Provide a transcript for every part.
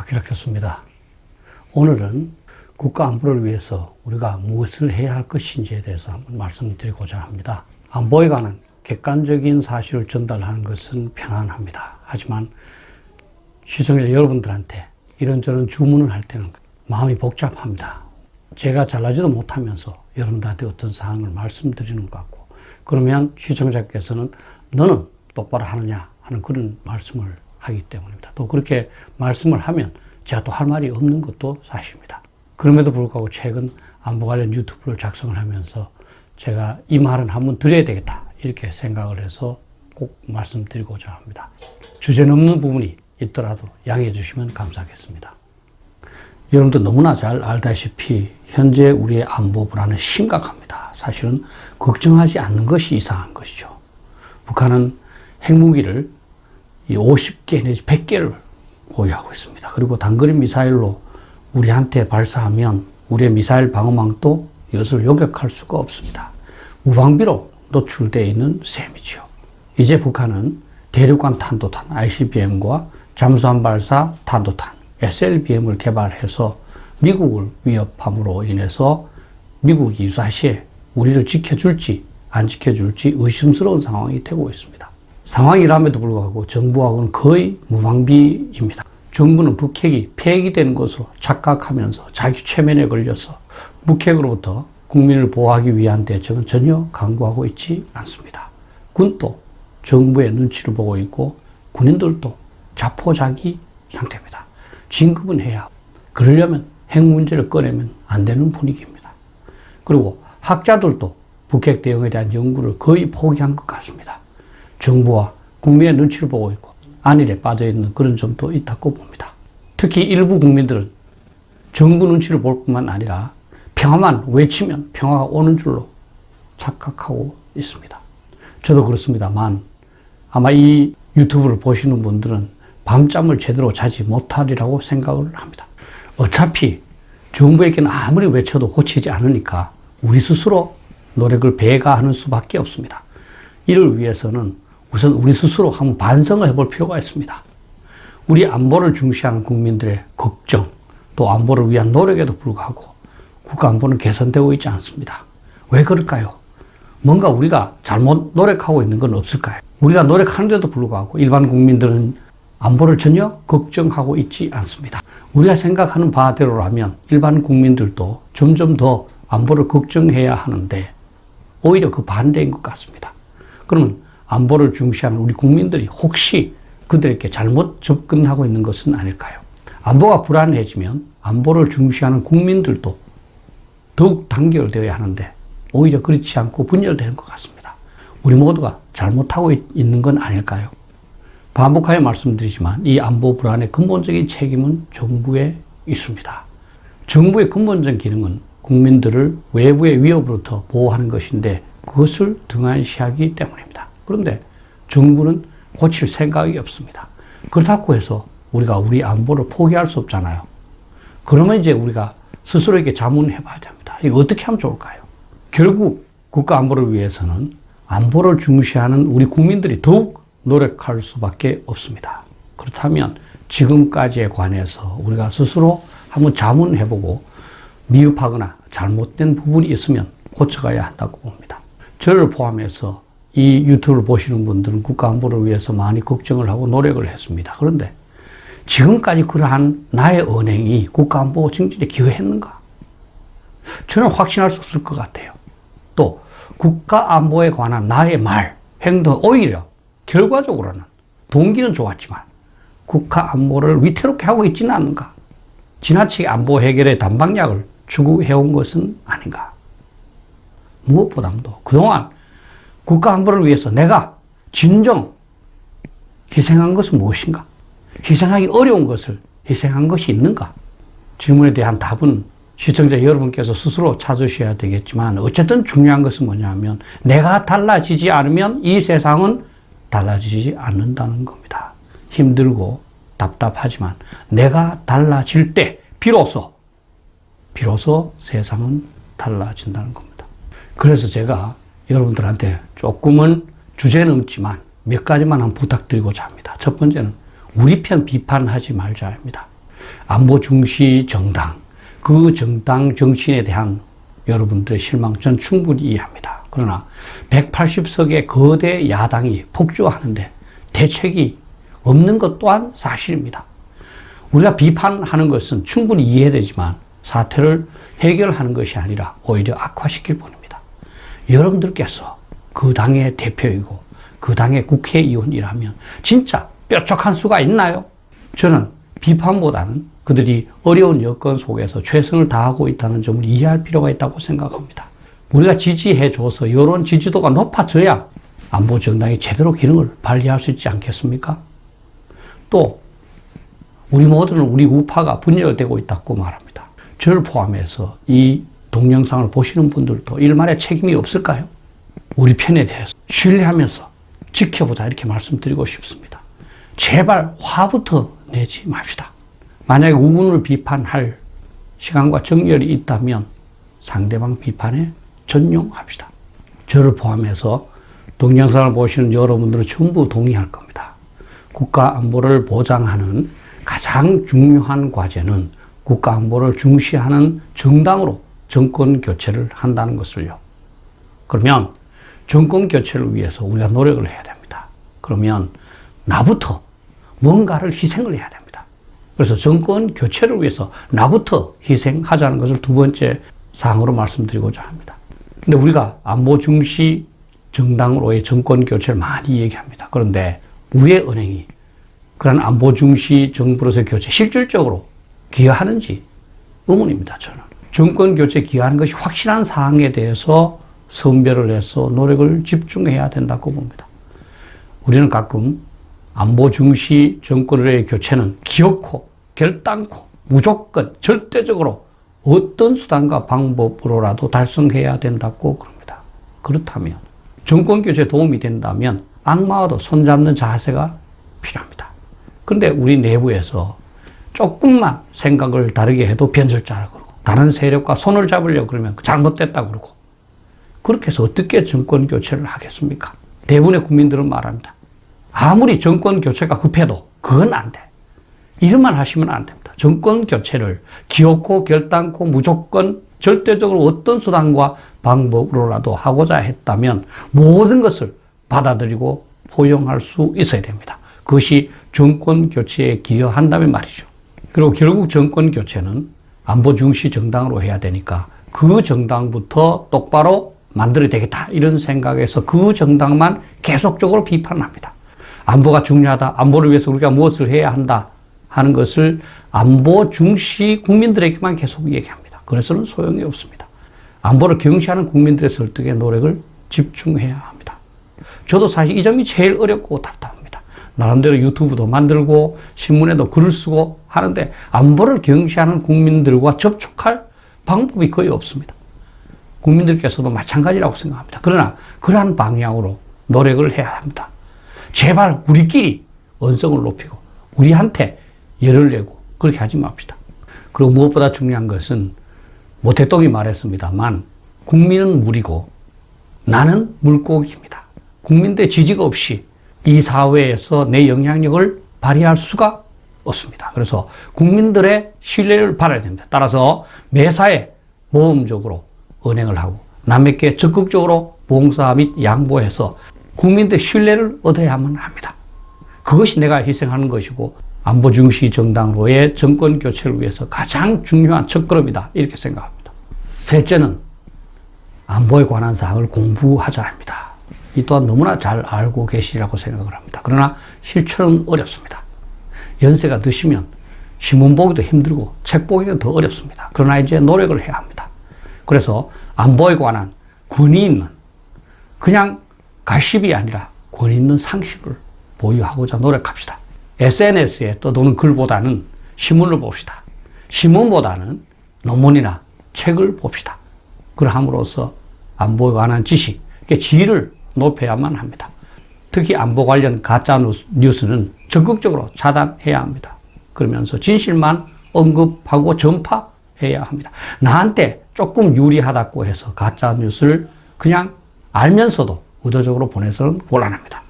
박희락했습니다. 오늘은 국가 안보를 위해서 우리가 무엇을 해야 할 것인지에 대해서 한번 말씀드리고자 합니다. 안보에 관한 객관적인 사실을 전달하는 것은 편안합니다. 하지만 시청자 여러분들한테 이런저런 주문을 할 때는 마음이 복잡합니다. 제가 잘나지도 못하면서 여러분들한테 어떤 사항을 말씀드리는 것 같고, 그러면 시청자께서는 너는 똑바로 하느냐 하는 그런 말씀을 하기 때문입니다. 또 그렇게 말씀을 하면 제가 또 할 말이 없는 것도 사실입니다. 그럼에도 불구하고 최근 안보 관련 유튜브를 작성을 하면서 제가 이 말은 한번 드려야 되겠다 이렇게 생각을 해서 꼭 말씀드리고자 합니다. 주제 넘는 부분이 있더라도 양해해 주시면 감사하겠습니다. 여러분도 너무나 잘 알다시피 현재 우리의 안보 불안은 심각합니다. 사실은 걱정하지 않는 것이 이상한 것이죠. 북한은 핵무기를 50개 내지 100개를 보유하고 있습니다. 그리고 단거리 미사일로 우리한테 발사하면 우리의 미사일 방어망도 이것을 요격할 수가 없습니다. 무방비로 노출되어 있는 셈이죠. 이제 북한은 대륙간 탄도탄 ICBM과 잠수함 발사 탄도탄 SLBM을 개발해서 미국을 위협함으로 인해서 미국이 유사시에 우리를 지켜줄지 안 지켜줄지 의심스러운 상황이 되고 있습니다. 상황이람에도 불구하고 정부하고는 거의 무방비입니다. 정부는 북핵이 폐기되는 것으로 착각하면서 자기 최면에 걸려서 북핵으로부터 국민을 보호하기 위한 대책은 전혀 강구하고 있지 않습니다. 군도 정부의 눈치를 보고 있고 군인들도 자포자기 상태입니다. 진급은 해야 하고 그러려면 핵 문제를 꺼내면 안 되는 분위기입니다. 그리고 학자들도 북핵 대응에 대한 연구를 거의 포기한 것 같습니다. 정부와 국민의 눈치를 보고 있고 안일에 빠져있는 그런 점도 있다고 봅니다. 특히 일부 국민들은 정부 눈치를 볼 뿐만 아니라 평화만 외치면 평화가 오는 줄로 착각하고 있습니다. 저도 그렇습니다만 아마 이 유튜브를 보시는 분들은 밤잠을 제대로 자지 못하리라고 생각을 합니다. 어차피 정부에게는 아무리 외쳐도 고치지 않으니까 우리 스스로 노력을 배가하는 수밖에 없습니다. 이를 위해서는 우선 우리 스스로 한번 반성을 해볼 필요가 있습니다. 우리 안보를 중시하는 국민들의 걱정, 또 안보를 위한 노력에도 불구하고 국가 안보는 개선되고 있지 않습니다. 왜 그럴까요? 뭔가 우리가 잘못 노력하고 있는 건 없을까요? 우리가 노력하는데도 불구하고 일반 국민들은 안보를 전혀 걱정하고 있지 않습니다. 우리가 생각하는 바대로라면 일반 국민들도 점점 더 안보를 걱정해야 하는데 오히려 그 반대인 것 같습니다. 그러면 안보를 중시하는 우리 국민들이 혹시 그들에게 잘못 접근하고 있는 것은 아닐까요? 안보가 불안해지면 안보를 중시하는 국민들도 더욱 단결되어야 하는데 오히려 그렇지 않고 분열되는 것 같습니다. 우리 모두가 잘못하고 있는 건 아닐까요? 반복하여 말씀드리지만 이 안보 불안의 근본적인 책임은 정부에 있습니다. 정부의 근본적인 기능은 국민들을 외부의 위협으로부터 보호하는 것인데 그것을 등한시하기 때문입니다. 그런데 정부는 고칠 생각이 없습니다. 그렇다고 해서 우리가 우리 안보를 포기할 수 없잖아요. 그러면 이제 우리가 스스로에게 자문해 봐야 됩니다. 이거 어떻게 하면 좋을까요? 결국 국가 안보를 위해서는 안보를 중시하는 우리 국민들이 더욱 노력할 수밖에 없습니다. 그렇다면 지금까지에 관해서 우리가 스스로 한번 자문해보고 미흡하거나 잘못된 부분이 있으면 고쳐가야 한다고 봅니다. 저를 포함해서 이 유튜브를 보시는 분들은 국가 안보를 위해서 많이 걱정을 하고 노력을 했습니다. 그런데 지금까지 그러한 나의 언행이 국가 안보 증진에 기여했는가? 저는 확신할 수 없을 것 같아요. 또 국가 안보에 관한 나의 말, 행동 오히려 결과적으로는 동기는 좋았지만 국가 안보를 위태롭게 하고 있지는 않은가? 지나치게 안보 해결의 단박약을 추구해온 것은 아닌가? 무엇보다도 그동안 국가 안보를 위해서 내가 진정 희생한 것은 무엇인가? 희생하기 어려운 것을 희생한 것이 있는가? 질문에 대한 답은 시청자 여러분께서 스스로 찾으셔야 되겠지만 어쨌든 중요한 것은 뭐냐면 내가 달라지지 않으면 이 세상은 달라지지 않는다는 겁니다. 힘들고 답답하지만 내가 달라질 때 비로소 세상은 달라진다는 겁니다. 그래서 제가 여러분들한테 조금은 주제 넘지만 몇 가지만 한번 부탁드리고자 합니다. 첫 번째는 우리 편 비판하지 말자 합니다. 안보 중시 정당, 그 정당 정신에 대한 여러분들의 실망 전 충분히 이해합니다. 그러나 180석의 거대 야당이 폭주하는데 대책이 없는 것 또한 사실입니다. 우리가 비판하는 것은 충분히 이해되지만 사태를 해결하는 것이 아니라 오히려 악화시킬 뿐입니다. 여러분들께서 그 당의 대표이고 그 당의 국회의원이라면 진짜 뾰족한 수가 있나요? 저는 비판보다는 그들이 어려운 여건 속에서 최선을 다하고 있다는 점을 이해할 필요가 있다고 생각합니다. 우리가 지지해줘서 여론 지지도가 높아져야 안보 정당이 제대로 기능을 발휘할 수 있지 않겠습니까? 또 우리 모두는 우리 우파가 분열되고 있다고 말합니다. 저를 포함해서 이 동영상을 보시는 분들도 일말의 책임이 없을까요? 우리 편에 대해서 신뢰하면서 지켜보자 이렇게 말씀드리고 싶습니다. 제발 화부터 내지 맙시다. 만약에 우군을 비판할 시간과 정열이 있다면 상대방 비판에 전용합시다. 저를 포함해서 동영상을 보시는 여러분들은 전부 동의할 겁니다. 국가 안보를 보장하는 가장 중요한 과제는 국가 안보를 중시하는 정당으로 정권 교체를 한다는 것을요. 그러면 정권 교체를 위해서 우리가 노력을 해야 됩니다. 그러면 나부터 뭔가를 희생을 해야 됩니다. 그래서 정권 교체를 위해서 나부터 희생하자는 것을 두 번째 사항으로 말씀드리고자 합니다. 근데 우리가 안보 중시 정당으로의 정권 교체를 많이 얘기합니다. 그런데 우리의 은행이 그런 안보 중시 정부로서의 교체 실질적으로 기여하는지 의문입니다. 저는 정권 교체 기여하는 것이 확실한 사항에 대해서 선별을 해서 노력을 집중해야 된다고 봅니다. 우리는 가끔 안보 중시 정권의 교체는 기어코 결단코 무조건 절대적으로 어떤 수단과 방법으로라도 달성해야 된다고 그럽니다. 그렇다면 정권 교체에 도움이 된다면 악마와도 손잡는 자세가 필요합니다. 그런데 우리 내부에서 조금만 생각을 다르게 해도 변절자라고 그러고 다른 세력과 손을 잡으려고 그러면 잘못됐다고 그러고 그렇게 해서 어떻게 정권 교체를 하겠습니까? 대부분의 국민들은 말합니다. 아무리 정권 교체가 급해도 그건 안 돼. 이런 말 하시면 안 됩니다. 정권 교체를 기어코 결단코 무조건 절대적으로 어떤 수단과 방법으로라도 하고자 했다면 모든 것을 받아들이고 포용할 수 있어야 됩니다. 그것이 정권 교체에 기여한다면 말이죠. 그리고 결국 정권 교체는 안보 중시 정당으로 해야 되니까 그 정당부터 똑바로 만들어야 되겠다 이런 생각에서 그 정당만 계속적으로 비판합니다. 안보가 중요하다. 안보를 위해서 우리가 무엇을 해야 한다 하는 것을 안보 중시 국민들에게만 계속 얘기합니다. 그래서는 소용이 없습니다. 안보를 경시하는 국민들의 설득에 노력을 집중해야 합니다. 저도 사실 이 점이 제일 어렵고 답답합니다. 나름대로 유튜브도 만들고 신문에도 글을 쓰고 하는데 안보를 경시하는 국민들과 접촉할 방법이 거의 없습니다. 국민들께서도 마찬가지라고 생각합니다. 그러나 그러한 방향으로 노력을 해야 합니다. 제발 우리끼리 언성을 높이고 우리한테 열을 내고 그렇게 하지 맙시다. 그리고 무엇보다 중요한 것은 모태똥이 말했습니다만 국민은 물이고 나는 물고기입니다. 국민들의 지지가 없이 이 사회에서 내 영향력을 발휘할 수가 없습니다. 그래서 국민들의 신뢰를 받아야 됩니다. 따라서 매사에 모험적으로 은행을 하고 남에게 적극적으로 봉사 및 양보해서 국민들의 신뢰를 얻어야만 합니다. 그것이 내가 희생하는 것이고 안보 중시 정당으로의 정권 교체를 위해서 가장 중요한 첫걸음이다 이렇게 생각합니다. 셋째는 안보에 관한 사항을 공부하자 합니다. 이 또한 너무나 잘 알고 계시리라고 생각을 합니다. 그러나 실천은 어렵습니다. 연세가 드시면 신문 보기도 힘들고 책 보기는 더 어렵습니다. 그러나 이제 노력을 해야 합니다. 그래서 안보에 관한 권위 있는 그냥 가십이 아니라 권위 있는 상식을 보유하고자 노력합시다. SNS에 떠도는 글보다는 신문을 봅시다. 신문보다는 논문이나 책을 봅시다. 그러함으로써 안보에 관한 지식, 지위를 높여야만 합니다. 특히 안보 관련 가짜 뉴스는 적극적으로 차단해야 합니다. 그러면서 진실만 언급하고 전파해야 합니다. 나한테 조금 유리하다고 해서 가짜 뉴스를 그냥 알면서도 의도적으로 보내서는 곤란합니다.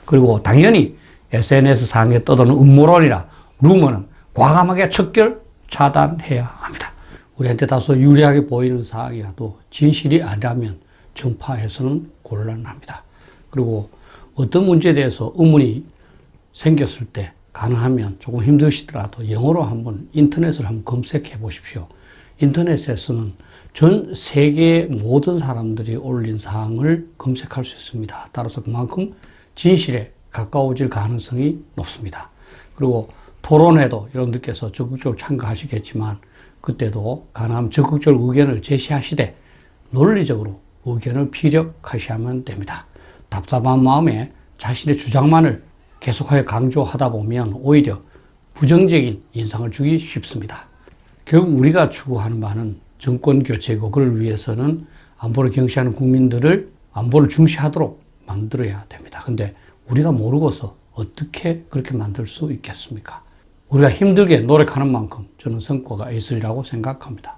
그리고 당연히 SNS 상에 떠도는 음모론이나 루머는 과감하게 척결 차단해야 합니다. 우리한테 다소 유리하게 보이는 사항이라도 진실이 아니라면 전파해서는 곤란합니다. 그리고 어떤 문제에 대해서 의문이 생겼을 때 가능하면 조금 힘드시더라도 영어로 한번 인터넷을 한번 검색해 보십시오. 인터넷에서는 전 세계 모든 사람들이 올린 사항을 검색할 수 있습니다. 따라서 그만큼 진실에 가까워질 가능성이 높습니다. 그리고 토론회도 여러분들께서 적극적으로 참가하시겠지만 그때도 가능하면 적극적으로 의견을 제시하시되 논리적으로 의견을 피력하셔야만 됩니다. 답답한 마음에 자신의 주장만을 계속하여 강조하다 보면 오히려 부정적인 인상을 주기 쉽습니다. 결국 우리가 추구하는 바는 정권 교체고 그를 위해서는 안보를 경시하는 국민들을 안보를 중시하도록 만들어야 됩니다. 근데 우리가 모르고서 어떻게 그렇게 만들 수 있겠습니까? 우리가 힘들게 노력하는 만큼 저는 성과가 있으리라고 생각합니다.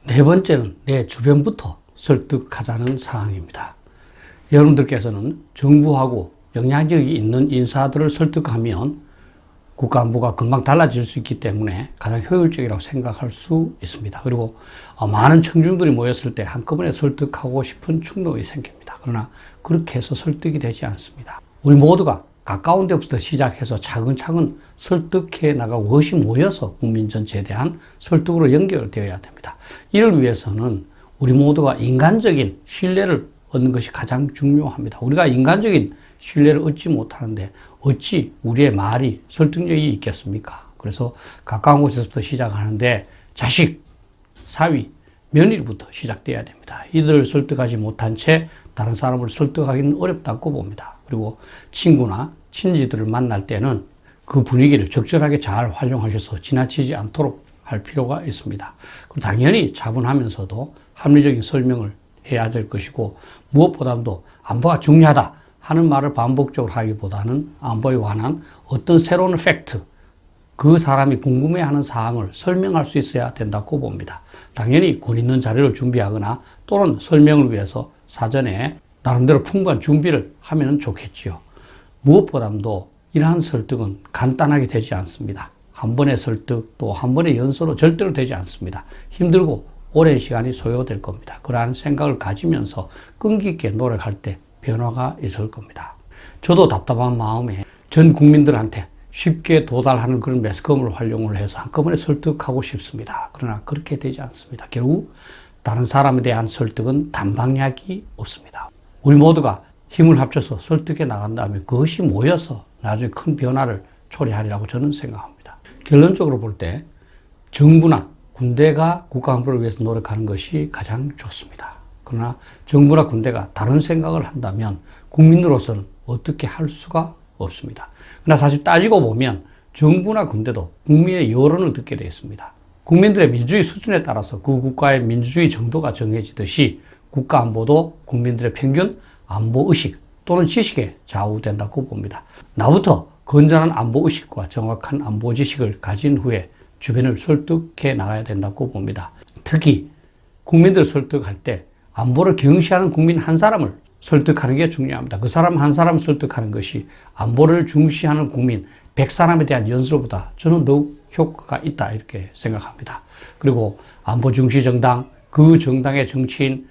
네 번째는 내 주변부터 설득하자는 사항입니다. 여러분들께서는 정부하고 영향력이 있는 인사들을 설득하면 국가안보가 금방 달라질 수 있기 때문에 가장 효율적이라고 생각할 수 있습니다. 그리고 많은 청중들이 모였을 때 한꺼번에 설득하고 싶은 충동이 생깁니다. 그러나 그렇게 해서 설득이 되지 않습니다. 우리 모두가 가까운 데부터 시작해서 차근차근 설득해 나가고 그것이 모여서 국민 전체에 대한 설득으로 연결되어야 됩니다. 이를 위해서는 우리 모두가 인간적인 신뢰를 얻는 것이 가장 중요합니다. 우리가 인간적인 신뢰를 얻지 못하는데 어찌 우리의 말이 설득력이 있겠습니까? 그래서 가까운 곳에서부터 시작하는데 자식, 사위, 며느리부터 시작돼야 됩니다. 이들을 설득하지 못한 채 다른 사람을 설득하기는 어렵다고 봅니다. 그리고 친구나 친지들을 만날 때는 그 분위기를 적절하게 잘 활용하셔서 지나치지 않도록 할 필요가 있습니다. 그리고 당연히 차분하면서도 합리적인 설명을 해야 될 것이고 무엇보다도 안보가 중요하다 하는 말을 반복적으로 하기보다는 안보에 관한 어떤 새로운 팩트, 그 사람이 궁금해하는 사항을 설명할 수 있어야 된다고 봅니다. 당연히 권 있는 자료를 준비하거나 또는 설명을 위해서 사전에 나름대로 풍부한 준비를 하면 좋겠지요. 무엇보다도 이러한 설득은 간단하게 되지 않습니다. 한 번의 설득 또 한 번의 연설로 절대로 되지 않습니다. 힘들고 오랜 시간이 소요될 겁니다. 그러한 생각을 가지면서 끈기 있게 노력할 때 변화가 있을 겁니다. 저도 답답한 마음에 전 국민들한테 쉽게 도달하는 그런 매스컴을 활용을 해서 한꺼번에 설득하고 싶습니다. 그러나 그렇게 되지 않습니다. 결국 다른 사람에 대한 설득은 단방약이 없습니다. 우리 모두가 힘을 합쳐서 설득해 나간다면 그것이 모여서 나중에 큰 변화를 초래하리라고 저는 생각합니다. 결론적으로 볼 때 정부나 군대가 국가 안보를 위해서 노력하는 것이 가장 좋습니다. 그러나 정부나 군대가 다른 생각을 한다면 국민으로서는 어떻게 할 수가 없습니다. 그러나 사실 따지고 보면 정부나 군대도 국민의 여론을 듣게 되어 있습니다. 국민들의 민주주의 수준에 따라서 그 국가의 민주주의 정도가 정해지듯이 국가 안보도 국민들의 평균 안보 의식 또는 지식에 좌우된다고 봅니다. 나부터 건전한 안보 의식과 정확한 안보 지식을 가진 후에 주변을 설득해 나가야 된다고 봅니다. 특히 국민들을 설득할 때 안보를 경시하는 국민 한 사람을 설득하는 게 중요합니다. 그 사람 한 사람을 설득하는 것이 안보를 중시하는 국민 100사람에 대한 연설보다 저는 더욱 효과가 있다 이렇게 생각합니다. 그리고 안보 중시 정당, 그 정당의 정치인,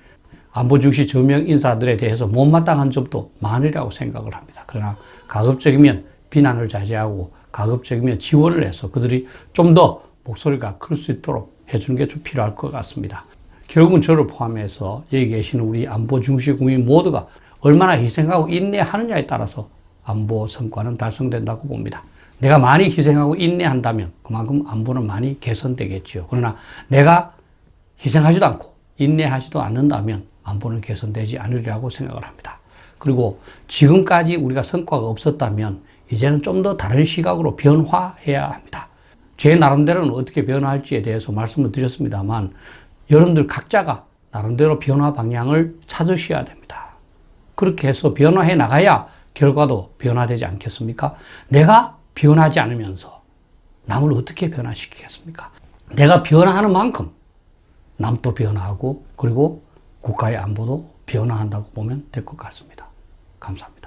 안보 중시 저명 인사들에 대해서 못마땅한 점도 많으리라고 생각을 합니다. 그러나 가급적이면 비난을 자제하고 가급적이면 지원을 해서 그들이 좀 더 목소리가 클 수 있도록 해주는 게 좀 필요할 것 같습니다. 결국은 저를 포함해서 여기 계시는 우리 안보 중시 국민 모두가 얼마나 희생하고 인내하느냐에 따라서 안보 성과는 달성된다고 봅니다. 내가 많이 희생하고 인내한다면 그만큼 안보는 많이 개선되겠지요. 그러나 내가 희생하지도 않고 인내하지도 않는다면 안보는 개선되지 않으리라고 생각을 합니다. 그리고 지금까지 우리가 성과가 없었다면 이제는 좀 더 다른 시각으로 변화해야 합니다. 제 나름대로는 어떻게 변화할지에 대해서 말씀을 드렸습니다만 여러분들 각자가 나름대로 변화 방향을 찾으셔야 됩니다. 그렇게 해서 변화해 나가야 결과도 변화되지 않겠습니까? 내가 변하지 않으면서 남을 어떻게 변화시키겠습니까? 내가 변화하는 만큼 남도 변화하고 그리고 국가의 안보도 변화한다고 보면 될 것 같습니다. 감사합니다.